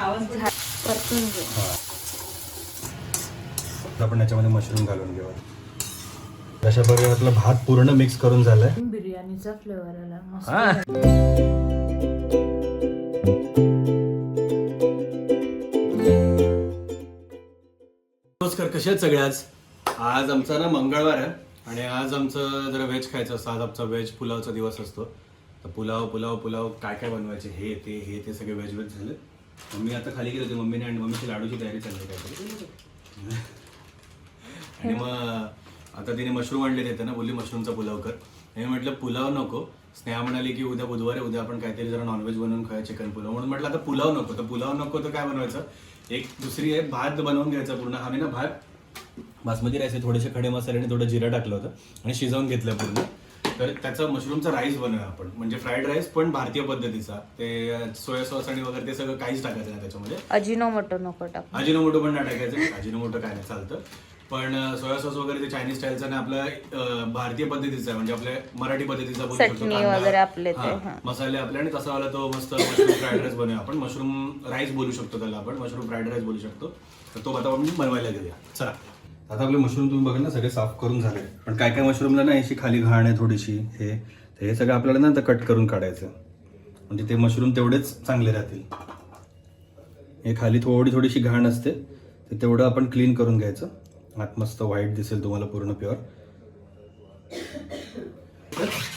परतून घेऊ. आपण याच्यामध्ये मशरूम घालून घेऊ. अशा प्रकारे आपला भात पूर्ण मिक्स करून झालाय. बिर्याणीचा फ्लेवर आला मस्त. नमस्कार, कसे आहेत सगळ्याच. आज आमचा ना मंगळवार आहे आणि आज आमचं जरा व्हेज खायचं असतं. आज आमचा व्हेज पुलावचा दिवस असतो. तर पुलाव काय काय बनवायचे हे ते सगळे व्हेज झाले. मम्मी आता खाली गेली होती मम्मीने आणि मम्मीची लाडूची तयारी चालली काहीतरी. आणि मग आता तिने मशरूम आणले देते ना, बोलली मशरूमचा पुलाव कर. मी म्हटलं पुलाव नको. स्नेहा म्हणाली की उद्या बुधवार आहे, उद्या आपण काहीतरी जरा नॉनव्हेज बनवून खाऊया, चिकन पुलाव. म्हणून म्हटलं आता पुलाव नको. तर पुलाव नको तर काय बनवायचं, एक दुसरी आहे भात बनवून घ्यायचा पूर्ण. आम्ही ना भात बासमती राईस आहे, थोडेसे खडे मसाले आणि थोडं जिरं टाकलं होतं आणि शिजवून घेतलं पूर्ण. तर त्याचा मशरूमचा राईस बनवूया आपण, म्हणजे फ्राईड राईस पण भारतीय पद्धतीचा. ते सोया सॉस आणि वगैरे ते सगळं काहीच टाकायचं नाही त्याच्यामध्ये. अजिनोमोटो नको टाकू. अजिनोमोटो पण नाही टाकायचं. अजिनोमोटो काय नाही चालतं, पण सोया सॉस वगैरे ते चायनीज स्टाईलचं नाही, आपलं भारतीय पद्धतीचं आहे, म्हणजे आपल्या मराठी पद्धतीचा बोलू शकतो. वगैरे आपले मसाले आपले आणि तसा वाला तो मस्त मशरूम फ्राईड राईस बनवूया आपण. मशरूम राईस बोलू शकतो त्याला आपण, मशरूम फ्राईड राईस बोलू शकतो. तर तो आता आपण बनवायला घेऊया. चला, आता आपले मशरूम तुम्ही बघा ना सगळे साफ करून झाले. पण काय काय मशरूमला ना अशी खाली घाण आहे थोडीशी. हे सगळं आपल्याला ना कट करून काढायचं, म्हणजे ते मशरूम तेवढेच चांगले राहतील. हे खाली थोडीशी घाण असते, ते तेवढं आपण क्लीन करून घ्यायचं. आत मस्त व्हाईट दिसेल तुम्हाला पूर्ण प्युअर.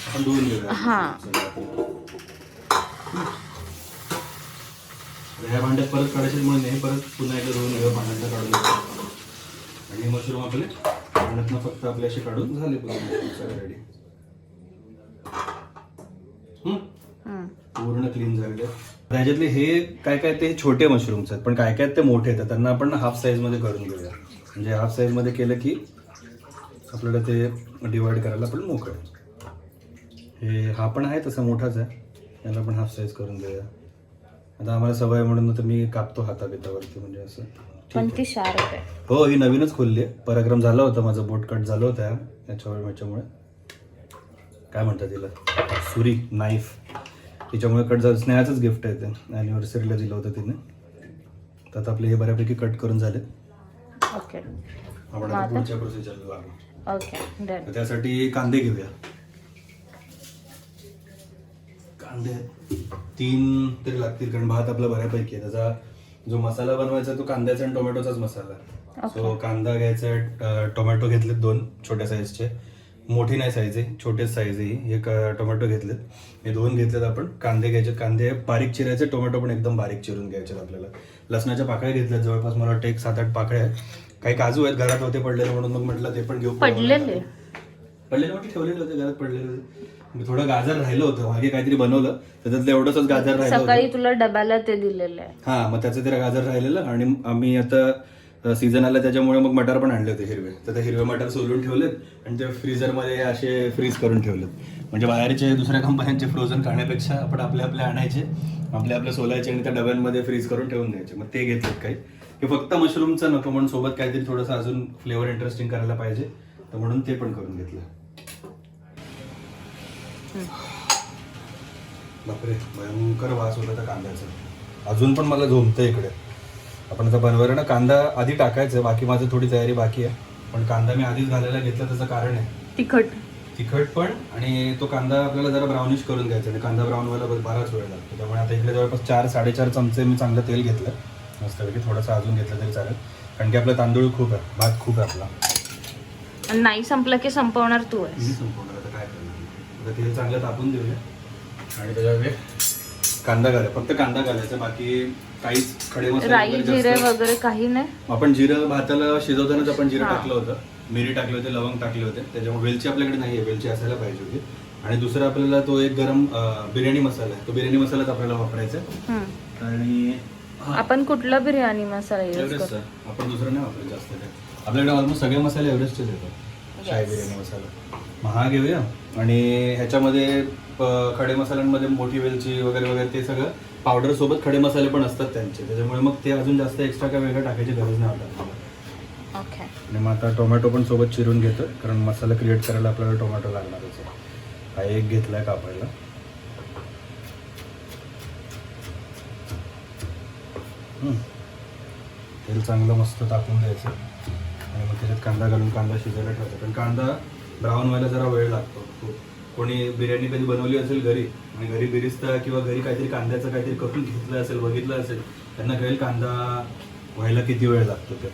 आपण धुवून घेऊया. ह्या भांड्यात परत काढायचे म्हणून हे परत पुन्हा एकदा धुवून घेऊया, पाण्यातनं काढून घेऊया. आणि मशरूम आपले पाण्यातनं फक्त आपले असे काढून झाले पूर्ण रेडी. पूर्ण क्लीन झाले. ह्याच्यातले हे काय काय ते छोटे मशरूम्स आहेत, पण काय काय ते मोठे आहेत. त्यांना आपण हाफ साईज मध्ये करून घेऊया. म्हणजे हाफ साईज मध्ये केलं की आपल्याला ते डिवाइड करायला पण मोकळं. हे हा पण आहे तसा मोठाच आहे, याला पण हाफ साईज करून घेऊया. आता आम्हाला सवय म्हणून तर मी कापतो हाताबितावरती, म्हणजे असं. पण ती शार्प आहे. हो, ही नवीनच खोलली आहे. पराक्रम झाला होता माझं, बोट कट झालं होतं याच्यामुळे. काय म्हणतात तिला, सुरी नाईफ, तिच्यामुळे कट झालं. स्नेहाचंच गिफ्ट आहे ते, ॲनिव्हर्सरीला दिलं होतं तिने. तर आता आपले हे बऱ्यापैकी कट करून झाले. ओके, आपण आता पुढच्या प्रोसिजरला लागू. Okay, done. त्यासाठी कांदे घेऊया. कांदे 3 तरी लागतील, कारण भात आपला बऱ्यापैकी आहे. त्याचा जो मसाला बनवायचा तो कांद्याचा आणि टोमॅटोचाच मसाला. सो कांदा घ्यायचा, टोमॅटो घेतलेत 2 छोट्या साईजचे. मोठी नाही साईज आहे, छोटेच साईज आहे ही. एक टोमॅटो घेतलेत, हे 2 घेतलेत आपण. कांदे घ्यायचे, कांदे बारीक चिरायचे, टोमॅटो पण एकदम बारीक चिरून घ्यायचे आपल्याला. लसणाच्या पाकळ्या घेतल्यात जवळपास, मला वाटतं 7-8 पाकळ्या आहेत. काही काजू आहेत घरात होते पडलेले, म्हणून मग म्हटलं ते पण घेऊ. पडलेले म्हटलं ठेवलेले होते घरात पडलेले. थोडं गाजर राहिलं होतं, मागे काहीतरी बनवलं त्याच्यातलं एवढंच गाजर राहिलं. सकाळी तुला डब्याला ते दिलेलं आहे. हा, मग त्याचं ते गाजर राहिलेलं. आणि आम्ही आता सीझन आला त्याच्यामुळे मग मटार पण आणले होते हिरवे. तर ते हिरवे मटार सोलून ठेवलेत आणि ते फ्रीजरमध्ये असे फ्रीज करून ठेवलेत. म्हणजे बाहेरचे दुसऱ्या कंपन्यांचे फ्रोझन खाण्यापेक्षा आपण आपले आणायचे, आपले सोलायचे आणि त्या डब्यांमध्ये फ्रीज करून ठेवून द्यायचे. मग ते घेतलेत काही. हे फक्त मशरूमचं नको, म्हणून सोबत काहीतरी थोडंसं अजून फ्लेवर इंटरेस्टिंग करायला पाहिजे, तर म्हणून ते पण करून घेतलं. बापरे, भयंकर वास होता त्या कांद्याचा. अजून पण मला झोमतं इकडे. आपण आता बनवायला ना कांदा आधी टाकायचं, बाकी माझं थोडी तयारी बाकी आहे. पण कांदा मी आधीच घालायला घेतला, त्याचं कारण आहे तिखट पण. आणि तो कांदा आपल्याला जरा ब्राउनिश करून घ्यायचा, आणि कांदा ब्राऊन व्हायला बराच वेळ लागतो. त्यामुळे आता इकडे जवळपास 4-4.5 चमचे मी चांगलं तेल घेतलं मस्तपैकी. थोडंसं अजून घेतलं तरी चालेल, कारण की आपला तांदूळ खूप आहे, भात खूप आहे आपला. नाही संपलं की संपवणार तू आहे. मी संपवणार. आता काय करणार, आता तेल चांगलं तापून देऊया आणि त्याच्यामध्ये कांदा घालायचा. फक्त कांदा घालायचा, बाकी काहीच खडे मसाले, राई जिरे वगैरे काही नाही. आपण जिरं भाताला शिजवतानाच आपण जिरं टाकलं होतं, मिरी टाकले होते, लवंग टाकले होते. त्याच्यामुळे वेलची आपल्याकडे नाही आहे, वेलची असायला पाहिजे होती. आणि दुसरं आपल्याला तो एक गरम बिर्याणी मसाला आहे, तो बिर्याणी मसालाच आपल्याला वापरायचा. आणि आपण कुठला बिर्याणी मसाला यूज करतो? आपण दुसरं नाही वापरायचं जास्त. आपल्याकडे ऑलमोस्ट सगळे मसाले एव्हरेस्टचेच येतात. शाही बिर्याणी मसाला मग हा घेऊया. आणि ह्याच्यामध्ये खडे मसाल्यांमध्ये मोठी वेलची वगैरे ते सगळं पावडर सोबत खडे मसाले पण असतात त्यांचे, त्याच्यामुळे मग ते अजून जास्त एक्स्ट्रा काय वेगळं टाकायची गरज नाही वाटत. ओके. आणि मग आता टोमॅटो पण सोबत चिरून घेतो, कारण मसाला क्रिएट करायला आपल्याला टोमॅटो लागणारच आहे. हा एक घेतलाय कापायला. तेल चांगलं मस्त टाकून द्यायचं आणि मग त्याच्यात कांदा घालून कांदा शिजायला ठेवायचा. पण कांदा ब्राऊन व्हायला जरा वेळ लागतो खूप. कोणी बिर्याणी कधी बनवली असेल घरी आणि घरी बिरिस्ता किंवा घरी काहीतरी कांद्याचं काहीतरी करून घेतलं असेल, बघितलं असेल, त्यांना कळेल कांदा व्हायला किती वेळ लागतो ते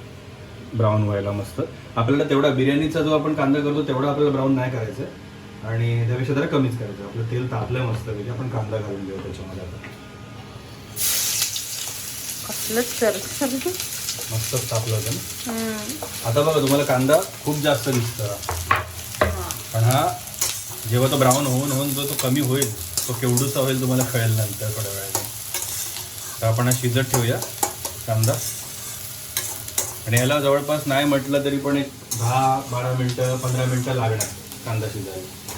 ब्राऊन व्हायला मस्त. आपल्याला तेवढा बिर्याणीचा जो आपण कांदा करतो तेवढा आपल्याला ब्राऊन नाही करायचं आणि त्यापेक्षा जरा कमीच करायचं. आपलं तेल तापलं मस्त पैकी, आपण कांदा घालून घेऊ त्याच्यामध्ये. आता मस्तच तापलं होतं ना. आता बघा तुम्हाला कांदा खूप जास्त दिसतो, पण हा जेव्हा तो ब्राऊन होऊन जो तो कमी होईल तो केवढूसा होईल तुम्हाला कळेल नंतर थोड्या वेळाने. तर आपण हा शिजत ठेवूया कांदा. आणि याला जवळपास नाही म्हटलं तरी पण एक 10-12 मिनटं 15 मिनटं लागणार कांदा शिजायला,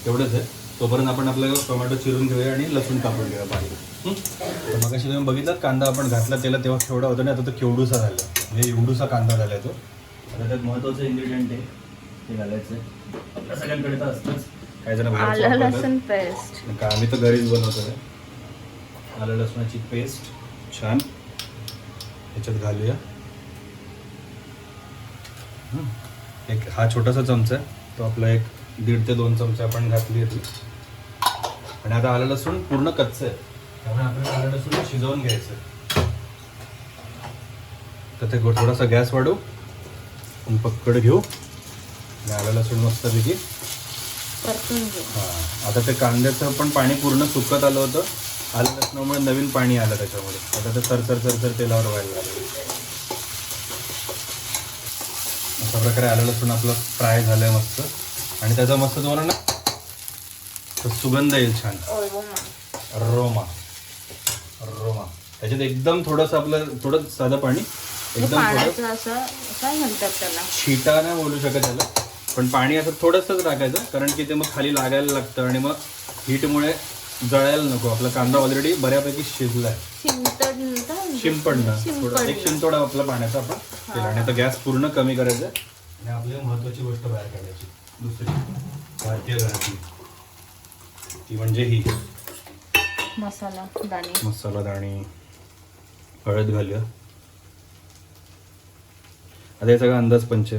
एवढंच आहे. तोपर्यंत आपण आपलं टोमॅटो चिरून घेऊया आणि लसूण कापून घेऊया बारीक. तर मग अशी तुम्ही बघितलं कांदा आपण घातला तेला तेव्हा केवढा होता ना, आता तो केवढूसा झाला, म्हणजे एवढूसा कांदा झाला तो. आता त्यात महत्त्वाचं इन्ग्रेडियंट आहे ते घालायचं. आपल्या सगळ्यांकडे तर असतंच, काही जण आलं लसूण पेस्ट. का आम्ही तर घरीच बनवतो. आलं लसणाची पेस्ट छान याच्यात घालूया. एक हा छोटासा चमचा आहे तो आपला एक 1.5 ते 2 चमचे आपण घातली होती. आणि आता आलं लसूण पूर्ण कच्चं आहे त्यामुळे आपल्याला आलं लसूण शिजवून घ्यायचं. तर ते थोडासा गॅस वाढवू आणि पक्कड घेऊ आणि आलं लसूण मस्तपैकी परतून घेऊ. हां, आता ते कांद्याचं पण पाणी पूर्ण सुकत आलं होतं. आलं लसणामुळे नवीन पाणी आलं त्याच्यामध्ये. आता ते सरसर तेलावर व्हायला लागलं. अशा प्रकारे आलं लसूण आपलं फ्राय झालंय मस्त आणि त्याचा मस्त तुम्हाला ना सुगंध येईल छान. रोमा त्याच्यात एकदम थोडंसं आपलं थोडं साधं पाणी, एकदम थोडं असं काय म्हणतात त्याला, शिटा नाही बोलू शकत त्याला, पण पाणी असं थोडंसंच टाकायचं कारण की ते मग खाली लागायला लागतं आणि मग हीटमुळे जळायला नको. आपला कांदा ऑलरेडी बऱ्यापैकी शिजलाय. शिंपडणं थोडं एक शिंतोडा आपला पाण्याचा आपण केला. आणि आता गॅस पूर्ण कमी करायचा आणि आपली महत्वाची गोष्ट बाहेर काढायची दुसरी भारतीय घरातली, ती म्हणजे ही मसाला दाणे. हळद घालूया. आता हे सगळं अंदाज पंच,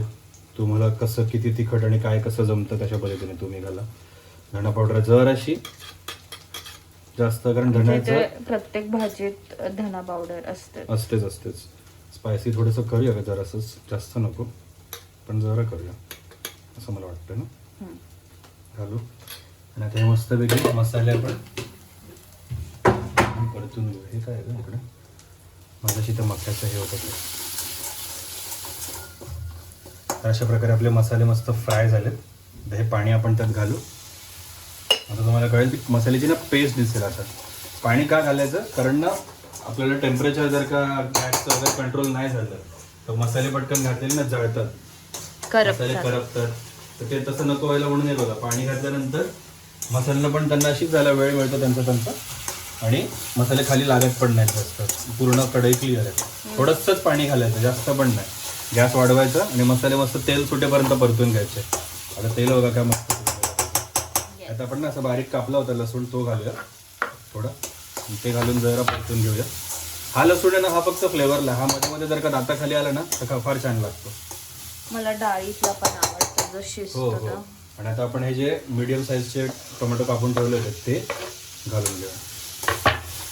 तुम्हाला कसं किती तिखट आणि काय कसं जमतं तशा पद्धतीने तुम्ही घाला. धणा पावडर जराशी जास्त, कारण धण्याचं प्रत्येक भाजीत धना पावडर असतेच. स्पायसी थोडंसं करूया का जरासं, जास्त नको पण जरा करूया असं मला वाटतं ना. घालू आणि आता हे मस्तपैकी मसाले आपण परतून घेऊ. हे काय आहे इकडे माझ्याशी तर मक्याचं हे होतं. तर अशा प्रकारे आपले मसाले मस्त फ्राय झालेत. हे पाणी आपण त्यात घालू. आता तुम्हाला कळेल की मसाल्याची ना पेस्ट दिसेल. आता पाणी का घालायचं, कारण ना आपल्याला टेम्परेचर जर का गॅसचं वगैरे कंट्रोल नाही झालं तर मसाले पटकन घातलेले ना जळतात, मसाले करपतात. तर ते तसं नको व्हायला म्हणून हे बघा पाणी घातल्यानंतर मसाल्यांना पण त्यांना अशीच जायला वेळ मिळतो त्यांचा आणि मसाले खाली लागत पण नाहीत जास्त. पूर्ण कढई क्लिअर आहे. थोडंसंच पाणी घालायचं, जास्त पण नाही. गॅस वाढवायचा आणि मसाले मस्त तेल सुटेपर्यंत परतून घ्यायचे. आता तेल बघा काय मस्त. आता आपण ना असं बारीक कापला होता लसूण तो घालूया थोडा, ते घालून जरा परतून घेऊया. हा लसूण आहे ना हा फक्त फ्लेवरला, हा मध्ये जर का दाताखाली आला ना तर फार छान लागतो. मला डाळीतला पण आवडतं जो शिजतो. हो. आणि आता आपण हे जे मीडियम साईजचे टोमॅटो कापून ठेवले होते ते घालून घेऊया.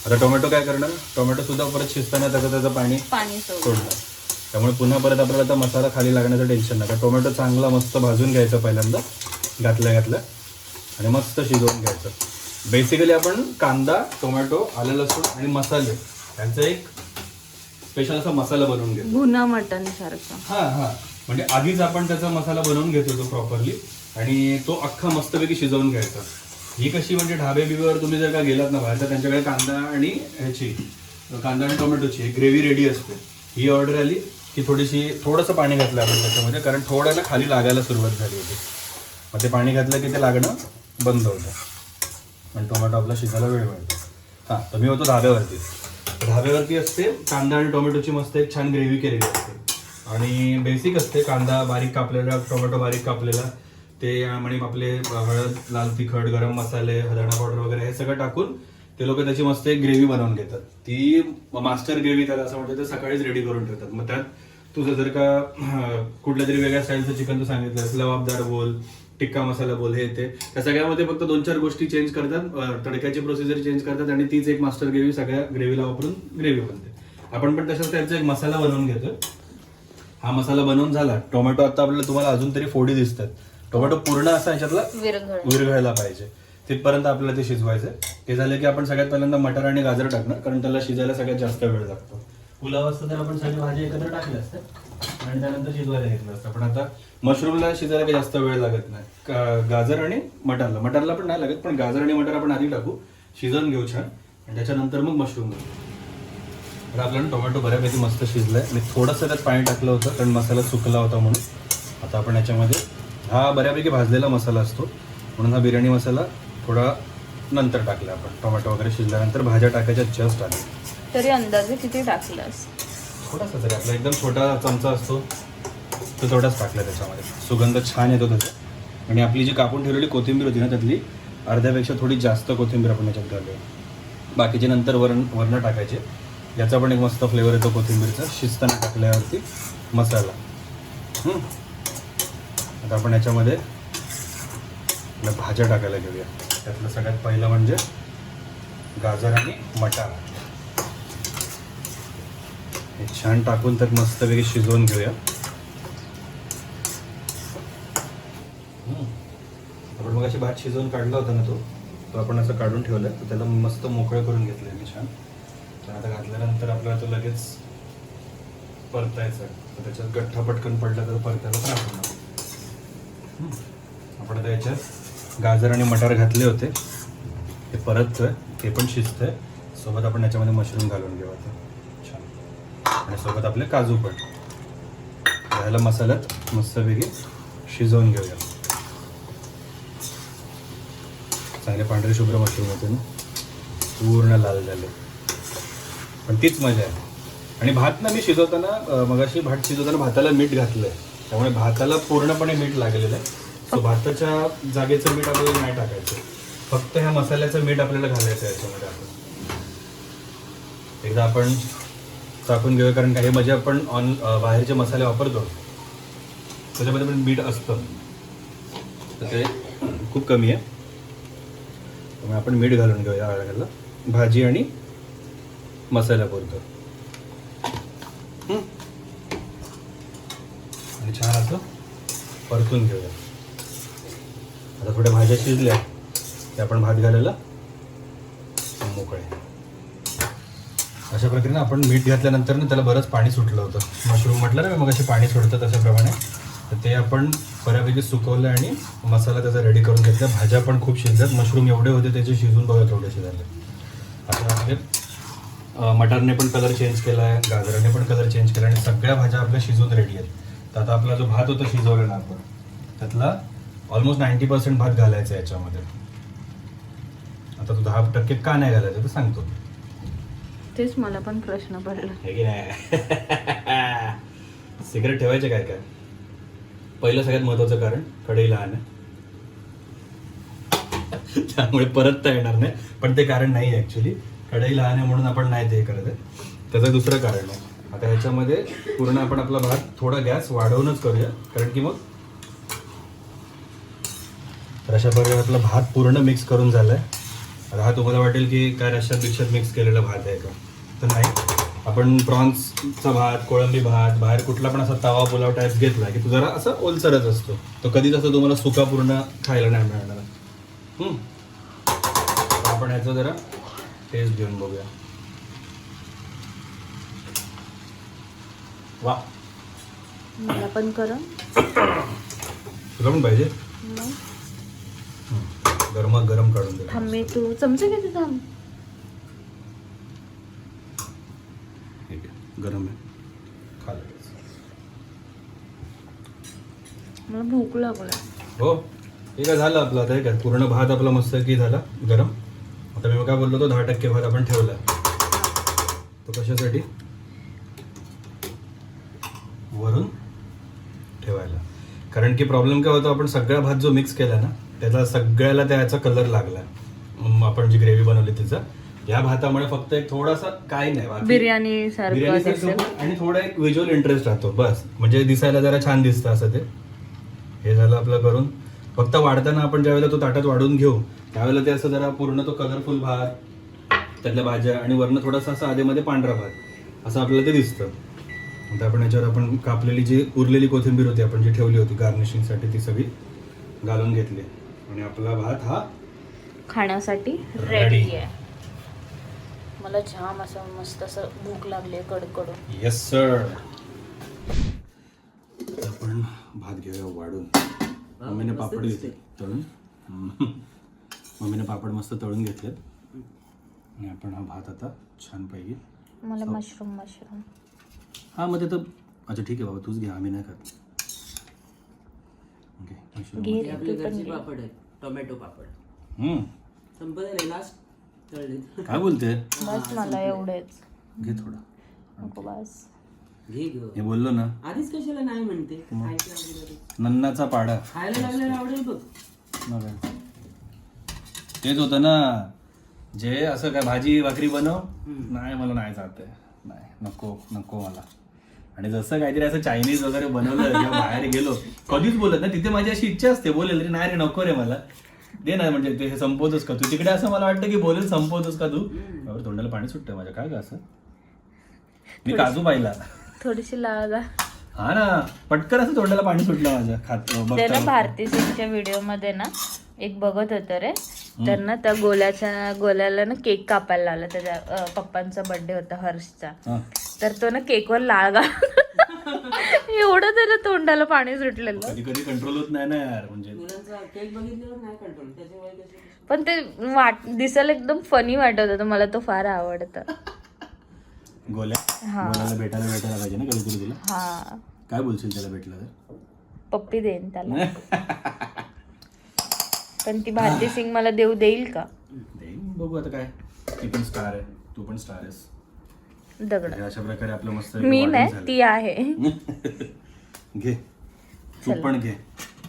आता टोमॅटो काय करणार, टोमॅटो सुद्धा परत शिजताना त्याचं पाणी सोडणार. त्यामुळे पुन्हा परत आपल्याला आता मसाला खाली लागण्याचं टेन्शन नाही. टोमॅटो चांगला मस्त भाजून घ्यायचा पहिल्यांदा घातल्या आणि मस्त शिजवून घ्यायचं. बेसिकली आपण कांदा, टोमॅटो, आलं लसूण आणि मसाले यांचा एक स्पेशल असा मसाला बनवून घेतो. भुना मटन सारखा. हा म्हणजे आधीच आपण त्याचा मसाला बनवून घेतो तो प्रॉपरली आणि तो अख्खा मस्तपैकी शिजवून घ्यायचा. ही कशी म्हणजे ढाबे बिबेवर तुम्ही जर का गेलात ना बाहेर तर त्यांच्याकडे कांदा आणि टोमॅटोची ग्रेव्ही रेडी असते. ही ऑर्डर आली की थोडंसं पाणी घातलं आपण त्याच्यामध्ये, कारण थोड्याला खाली लागायला सुरुवात झाली होती. मग ते पाणी घातलं की ते लागणं बंद होतं आणि टोमॅटो आपला शिजायला वेळ मिळतो. हां, तर मी होतो धाब्यावरती असते. कांदा आणि टोमॅटोची मस्त एक छान ग्रेव्ही केलेली असते आणि बेसिक असते. कांदा बारीक कापलेला, टोमॅटो बारीक कापलेला, ते आणि आपले हळद, लाल तिखट, गरम मसाले, धणा पावडर वगैरे हे सगळं टाकून ते लोक त्याची मस्त एक ग्रेव्ही बनवून घेतात. ती मास्टर ग्रेव्ही त्याला असं म्हणतात, ते सकाळीच रेडी करून ठेवतात. मग त्यात तुझं जर का कुठल्या तरी वेगळ्या स्टाईलचं चिकन तू सांगितलं, लवाबदार बोल, टिक्का मसाला बोल, हे ते, त्या सगळ्यामध्ये फक्त 2-4 गोष्टी चेंज करतात, तडक्याची प्रोसिजर चेंज करतात आणि तीच एक मास्टर ग्रेव्ही सगळ्या ग्रेव्हीला वापरून ग्रेव्ही बनते. आपण पण तसंच त्यांचा एक मसाला बनवून घेतो. हा मसाला बनवून झाला. टोमॅटो आता आपल्याला तुम्हाला अजून तरी फोडी दिसतात. टोमॅटो पूर्ण असा ह्याच्यातला विरघळायला पाहिजे, तिथपर्यंत आपल्याला ते शिजवायचं. ते झालं की आपण सगळ्यात पहिल्यांदा मटार आणि गाजर टाकणार, कारण त्याला शिजायला सगळ्यात जास्त वेळ लागतो. पुलाव असतं तर आपण सगळी भाजी एकत्र टाकली असतात आणि त्यानंतर शिजवायला घेतलं असतं. पण आता मशरूमला शिजायला काही जास्त वेळ लागत नाही. गाजर आणि मटारला पण नाही लागत, पण गाजर आणि मटार आपण आधी टाकू, शिजवून घेऊ छान, आणि त्याच्यानंतर मग मशरूम घेऊ. तर आपल्याला टोमॅटो बऱ्यापैकी मस्त शिजलाय. मी थोडंसं त्यात पाणी टाकलं होतं कारण मसाला सुकला होता म्हणून. आता आपण याच्यामध्ये हा बऱ्यापैकी भाजलेला मसाला असतो म्हणून हा बिर्याणी मसाला थोडा नंतर टाकला आपण. टोमॅटो वगैरे शिजल्यानंतर भाज्या टाकायच्या जस्ट आधी. तरी अंदाजे किती टाकलास? थोडासा तरी, आपला एकदम छोटा चमचा असतो तो थोडाच टाकला त्याच्यामध्ये. सुगंध छान येतो त्याचा. आणि आपली जी कापून ठेवलेली कोथिंबीर होती ना, त्यातली अर्ध्यापेक्षा थोडी जास्त कोथिंबीर आपण याच्यात घालूया. बाकीचे नंतर वरण टाकायचे. याचा पण एक मस्त फ्लेवर येतो कोथिंबीरचा शिजताना टाकल्यावरती मसाला. आता आपण याच्यामध्ये भाज्या टाकायला घेऊया. त्यातलं सगळ्यात पहिलं म्हणजे गाजर आणि मटार. हे छान टाकून त्यात मस्तपैकी शिजवून घेऊया. आपण मग अशी भात शिजवून काढला होता ना, तो आपण असं काढून ठेवलाय. तर त्याला मस्त मोकळं करून घेतलंय मी छान. तर आता घातल्यानंतर आपल्याला तो लगेच परतायचा. तर त्याच्यात गठ्ठा पटकन पडला तर परतायला पण आपण आता याच्यात गाजर आणि मटार घातले होते, ते परततोय, ते पण शिजतंय. सोबत आपण याच्यामध्ये मशरूम घालून घेऊ आता छान, आणि सोबत आपले काजू पण. याला मसाल्यात मस्तपैकी शिजवून घेऊया. चांगले पांढरे शुभ्र मशरूम होते ना, पूर्ण लाल झाले, पण तीच मजा आहे. आणि भात ना मी शिजवताना, मगाशी भात शिजवताना भाताला मीठ घातलंय, त्यामुळे भाताला पूर्णपणे मीठ लागलेलं आहे. सो भाताच्या जागेचं मीठ आपल्याला नाही टाकायचं, फक्त ह्या मसाल्याचं मीठ आपल्याला घालायचं आहे याच्यामध्ये. आपण एकदा आपण टाकून घेऊया, कारण काही म्हणजे आपण बाहेरचे मसाले वापरतो त्याच्यामध्ये पण मीठ असतं, तर ते खूप कमी आहे. त्यामुळे आपण मीठ घालून घेऊया याला भाजी आणि मसाल्यापुरतं. आणि छान असं परतून घेऊया. आता थोड्या भाज्या शिजल्या की आपण भात घालायला मोकळे. अशा प्रकारे आपण मीठ घातल्यानंतर ना त्याला बरंच पाणी सुटलं होतं. मशरूम म्हटलं ना मी मगाशी पाणी सोडतं तशाप्रमाणे, तर ते आपण बऱ्यापैकी सुकवलं आणि मसाला त्याचा रेडी करून घेतला. भाज्या पण खूप शिजल्यात. मशरूम एवढे होते त्याचे शिजून बघा थोडेसे झाले. आता आपले मटारने पण कलर चेंज केला आहे, गाजराने पण कलर चेंज केला, आणि सगळ्या भाज्या आपल्या शिजून रेडी आहेत. तर आता आपला जो भात होता शिजवलेला आपण, त्यातला ऑलमोस्ट 90% भात घालायचा आहे याच्यामध्ये. आता तू 10% का नाही घालायचं तर सांगतो. तेच मला पण प्रश्न पडला, हे की नाही. सिक्रेट ठेवायचे काय काय. पहिलं सगळ्यात महत्वाचं कारण कढई लहान आहे, त्यामुळे परतता येणार नाही. पण ते कारण नाही ऍक्च्युली, कढई लहान आहे म्हणून आपण नाही ते करत आहे. त्याचं दुसरं कारण आहे. आता ह्याच्यामध्ये पूर्ण आपण आपला भात थोडा गॅस वाढवूनच करूया, कारण की मग तर अशा प्रकारे आपला भात पूर्ण मिक्स करून झालाय. आता हा तुम्हाला वाटेल की काय रश्शात मिक्स केलेला भात आहे का, तर नाही. आपण प्रॉन्सचा भात, कोळंबी भात, बाहेर कुठला पण असा तवा पुलाव टाईप घेतला की तो जरा असा ओलसरच असतो, तो कधीच असं तुम्हाला सुका पूर्ण खायला नाही मिळणार. आपण ह्याचं जरा टेस्ट घेऊन बघूया. वा, मला पण करा. तुला पण पाहिजे? गरम काढून दे. थांब, मी तू चमचे घेते. थांब, गरम आहे, खा. मला भूक लागला. हो, हे काय झालं आपलं. आता हे काय पूर्ण भात आपला मस्त की झाला गरम. आता मी काय बोललो, तो 10% भात आपण ठेवला. तो कशासाठी? वरून ठेवायला. कारण की प्रॉब्लेम काय होता, आपण सगळा भात जो मिक्स केला ना, त्याचा सगळ्याला त्याचा कलर लागला. आपण जी ग्रेव्ही बनवली तिचा, या भातामुळे फक्त एक थोडासा काय नाही बाकी बिर्याणी सारखं दिसेल आणि थोडा एक व्हिज्युअल इंटरेस्ट राहतो बस, म्हणजे दिसायला जरा छान दिसतं असं ते. हे झालं आपलं करून. फक्त वाढताना आपण ज्यावेळेला तो ताटात वाढून घेऊ त्यावेळेला ते असं जरा पूर्ण तो कलरफुल भात, त्यातल्या भाज्या आणि वरनं थोडासा असं आधीमध्ये पांढरा भात असं आपल्याला ते दिसतं. आता आपण याच्यावर आपण कापलेली जी उरलेली कोथिंबीर होती आपण जी ठेवली होती गार्निशिंगसाठी ती सगळी घालून घेतली आणि आपला भात हा खाण्यासाठी रेडी आहे. मला जाम असं मस्त असं भूक लागली आहे कडकडून. Yes sir. आपण भात घेऊया वाढून. मम्मीने पापड घेतले तळून. मम्मीने पापड मस्त तळून घेतलेत आणि आपण हा भात आता छानपैकी. मला मशरूम हा मग ते तर अच्छा ठीक आहे बाबा तूच घे, आम्ही नाही खात. ओके मशरूम आपले घरचे पापड आहेत, टोमॅटो पापड. संपत आहे लास्ट तळले. काय बोलते? बस मला एवढेच. घे थोडा. नको बस. घे ग. हे बोललो ना आधीच कशाला नाही म्हणते. खायचं अगोदर. नन्नाचा पाडा. खायला लागल्यावर आवडेल बघ. मग काय. तेच होतं ना, जे असं काय भाजी भाकरी बनव नाही मला नाही जाते, नाही नको नको मला. आणि जसं काहीतरी असं चायनीज वगैरे बनवलं किंवा बाहेर गेलो कधीच बोलत ना, तिथे माझी अशी इच्छा असते बोलेल रे नाही रे नको रे मला दे ना, म्हणजे ते हे संपवतोस का तू. तिकडे असं मला वाटतं की बोलेल संपवतोस का तू. बरोबर तोंडाला पाणी सुटतं माझ्या. काय का असं मी काजू पाहिला थोडीशी लाळ. हा ना पटकन असं तोंडाला पाणी सुटलं माझ्या ते ना भारती सिंगच्या व्हिडिओ मध्ये ना एक बघत होतं रे, तर ना त्या गोल्याला ना केक कापायला लावला. त्याच्या पप्पांचा बर्थडे होता हर्षचा, तर तो ना केकवर लाळ एवढं त्याच्या तोंडाला पाणी सुटलेलं. कधी कधी कंट्रोल होत नाही ना यार. म्हणजे मुलांचा केक बघितल्यावर नाही कंट्रोल. त्याच्यामुळे कशी पण ते दिसायला एकदम फनी वाटत होतं. मला तो फार आवडतं. गोल्याला भेटायला पाहिजे ना कधीतरी तुला. हा काय बोलशील त्याला भेटलं तर? पप्पी देईन त्याला. पण ती भारती सिंग मला देईल का? देईन बघू आता काय. ती पण स्टार आहे, तू पण स्टार आहेस. दगड अशा प्रकारे आपलं मस्त मी नाही ती आहे. घे तू पण घे.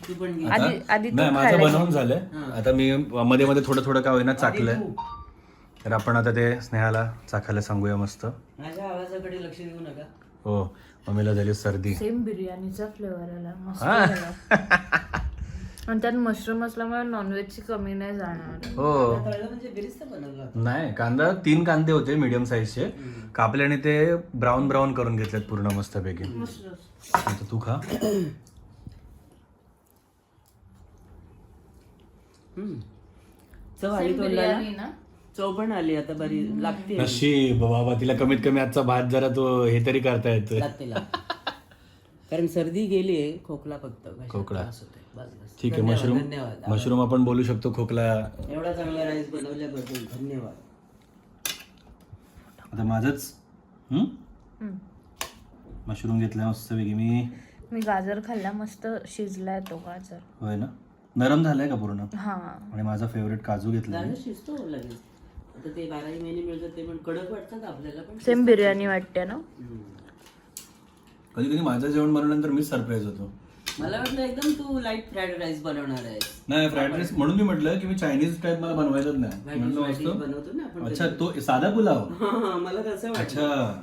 तू पण घे. आधी नाही माझं बनवून झालंय. आता मी मध्ये मध्ये थोडं थोडं काय होईना चाकलंय. तर आपण आता ते स्नेहाला चाखायला सांगूया मस्त. माझ्या आवाजाकडे लक्ष देऊ नका. हो मम्मीला झाली सर्दी. सेम बिर्याणीचा फ्लेवर आला मस्त. आणि त्यात मशरूम असल्यामुळे नॉनव्हेजची कमी नाही जाणार. हो म्हणजे बिरिस्ता बनवला. नाही कांदा 3 कांदे होते मीडियम साईजचे कापले आणि ते ब्राऊन ब्राऊन करून घेतलेत पूर्ण मस्त पैकी. आता तू खा. चव आली तोंडाला. चव पण आली आता बरी लागते. नशीब बाबा तिला कमीत कमी आजचा भात जरा तो हे तरी करता येतं. लागते कारण सर्दी गेली, खोकला फक्त. खोकला. बस बस. ठीक आहे. मशरूम धन्यवाद. मशरूम आपण बोलू शकतो खोकला. एवढा चांगला राईस बनवल्याबद्दल धन्यवाद. आता माझंच मशरूम घेतला मस्त पैकी. मी गाजर खाल्ला मस्त शिजलाय तो गाजर. होय ना नरम झालाय का पूर्ण. हा आणि माझा फेवरेट काजू घेतला. गाजर शिजतो लगेच. आता ते 12 महिने मिळतात ते पण कडक वाटतात आपल्याला. पण सेम बिर्याणी वाटते ना. कधी कधी माझं जेवण बनवल्यानंतर मीच सरप्राईज होतो. मला वाटलं एकदम तू लाईट फ्राईड राईस बनवणार आहे. नाही फ्राईड राईस म्हणून मी म्हटलं की मी चायनीज टाईप मला बनवायचंच नाही. बनवतो ना आपण. अच्छा तो साधा पुलाव. मला तसं वाटतं. अच्छा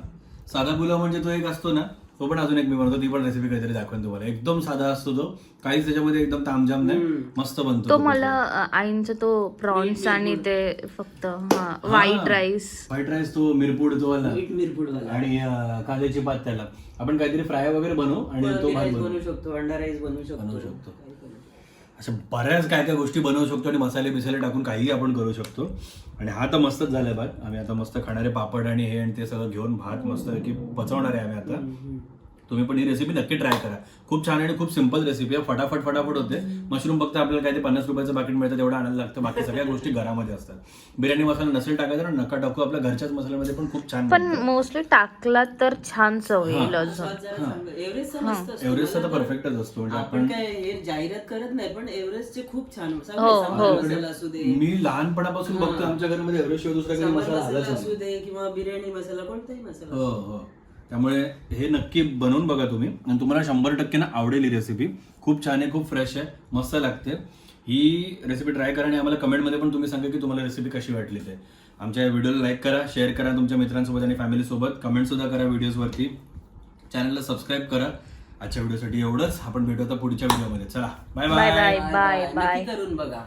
साधा पुलाव म्हणजे तो एक असतो ना, तो पण अजून एक मी बनवतो. ती पण रेसिपी काहीतरी दाखवेन तुम्हाला. एकदम साधा असतो तो, काहीच त्याच्यामध्ये एकदम तामजाम नाही, मस्त बनतो तो. मला आईंचा तो प्रॉन्स आणि ते फक्त व्हाईट राईस तो मिरपूड तो वाला मिरपूडवाला. आणि कांद्याची पात. त्याला आपण काहीतरी फ्राय वगैरे बनवू आणि तो भात बनवू शकतो. अंडा राईस बनवू शकतो. अशा बऱ्याच काय काय गोष्टी बनवू शकतो आणि मसाले बिसाले टाकून काहीही आपण करू शकतो. आणि हा तर मस्तच झालाय भात. आम्ही आता मस्त खाणारे पापड आणि हे आणि ते सगळं घेऊन भात मस्त की पचवणार आहे आम्ही आता. तुम्ही पण ही रेसिपी नक्की ट्राय करा. खूप छान आणि खूप सिंपल रेसिपी आहे. फटाफट होते. मशरूम फक्त आपल्याला काही ते 50 रुपयाचं पाकिट मिळतं तेवढं आणायला लागतं. बाकी सगळ्या गोष्टी घरामध्ये असतात. बिर्याणी मसाला नसेल टाकायचा ना नका टाकू. आपल्या घरच्याच मसाल्यामध्ये पण खूप छान. पण मोस्टली टाकला तर छान चव येईल. एव्हरेस्ट तर परफेक्टच असतो. म्हणजे आपण काय हे जाहिरात करत नाही पण एव्हरेस्टचे खूप छान मसाला असू दे. मी लहानपणापासून बघतो आमच्या घरामध्ये एव्हरेस्ट शिवाय दुसरा काही मसाला असू दे किंवा बिर्याणी मसाला कोणताही मसाला. हो हो. त्यामुळे हे नक्की बनवून बघा तुम्ही आणि तुम्हाला 100% ना आवडेल ही रेसिपी. खूप छान आहे, खूप फ्रेश आहे, मस्त लागते. ही रेसिपी ट्राय करा आणि आम्हाला कमेंटमध्ये पण तुम्ही सांगा की तुम्हाला रेसिपी कशी वाटली ते. आमच्या व्हिडिओला लाईक करा, शेअर करा तुमच्या मित्रांसोबत आणि फॅमिली सोबत, कमेंट सुद्धा करा व्हिडिओज वरती, चॅनलला सबस्क्राईब करा. आजच्या व्हिडिओसाठी एवढंच. आपण भेटू आता पुढच्या व्हिडिओमध्ये. चला bye bye bye. Bye bye bye. नक्की करून बघा.